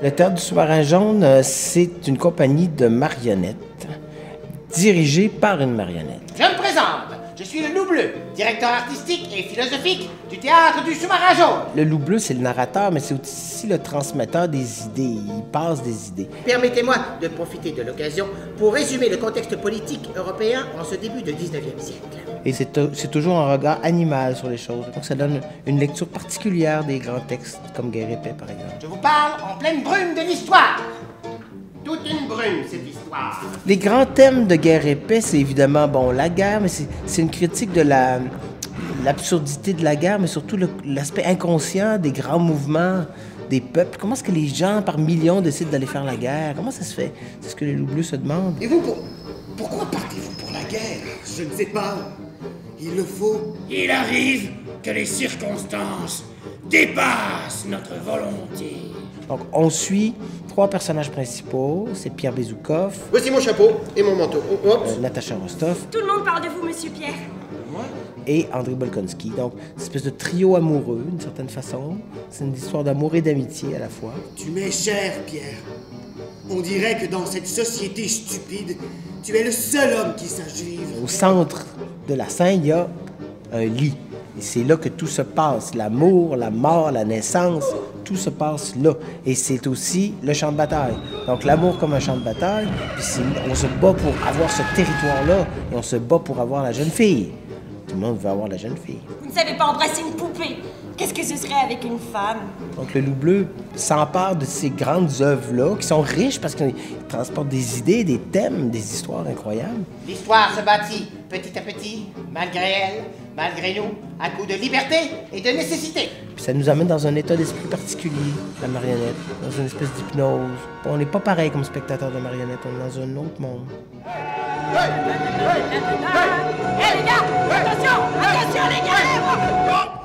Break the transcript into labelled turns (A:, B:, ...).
A: Le Théâtre du Sous-Marin Jaune, c'est une compagnie de marionnettes dirigée par une marionnette.
B: Je me présente, je suis le Loup Bleu, directeur artistique et philosophique du Théâtre du Sous-Marin Jaune.
A: Le Loup Bleu, c'est le narrateur, mais c'est aussi le transmetteur des idées. Il passe des idées.
B: Permettez-moi de profiter de l'occasion pour résumer le contexte politique européen en ce début de 19e siècle.
A: Et c'est toujours un regard animal sur les choses. Donc ça donne une lecture particulière des grands textes, comme Guerre et Paix, par exemple.
B: Je vous parle en pleine brume de l'histoire. Toute une brume, cette histoire.
A: Les grands thèmes de Guerre et Paix, c'est évidemment, bon, la guerre, mais c'est une critique de l'absurdité de la guerre, mais surtout l'aspect inconscient des grands mouvements des peuples. Comment est-ce que les gens, par millions, décident d'aller faire la guerre? Comment ça se fait? C'est ce que les Loups Bleus se demandent.
C: Et vous, pourquoi partez-vous pour la guerre? Je ne sais pas. Il le faut.
D: Il arrive que les circonstances dépassent notre volonté.
A: Donc, on suit 3 personnages principaux. C'est Pierre Bezoukov,
C: Voici mon chapeau et mon manteau.
A: Natacha Rostov.
E: Tout le monde parle de vous, Monsieur Pierre.
A: Et André Bolkonski. Donc, une espèce de trio amoureux, d'une certaine façon. C'est une histoire d'amour et d'amitié à la fois.
C: Tu m'es cher, Pierre. On dirait que dans cette société stupide, tu es le seul homme qui sache vivre.
A: Au centre de la scène, il y a un lit. Et c'est là que tout se passe. L'amour, la mort, la naissance, tout se passe là. Et c'est aussi le champ de bataille. Donc l'amour comme un champ de bataille, puis on se bat pour avoir ce territoire-là, et on se bat pour avoir la jeune fille. Tout le monde veut avoir la jeune fille.
E: Vous ne savez pas embrasser une poupée. Qu'est-ce que ce serait avec une femme?
A: Donc le Loup Bleu s'empare de ces grandes œuvres-là, qui sont riches parce qu'ils transportent des idées, des thèmes, des histoires incroyables.
B: L'histoire se bâtit petit à petit, malgré elle, malgré nous, à coup de liberté et de nécessité.
A: Puis ça nous amène dans un état d'esprit particulier, la marionnette, dans une espèce d'hypnose. On n'est pas pareil comme spectateur de marionnette, on est dans un autre monde.
E: Hé les gars! Attention! Attention les gars!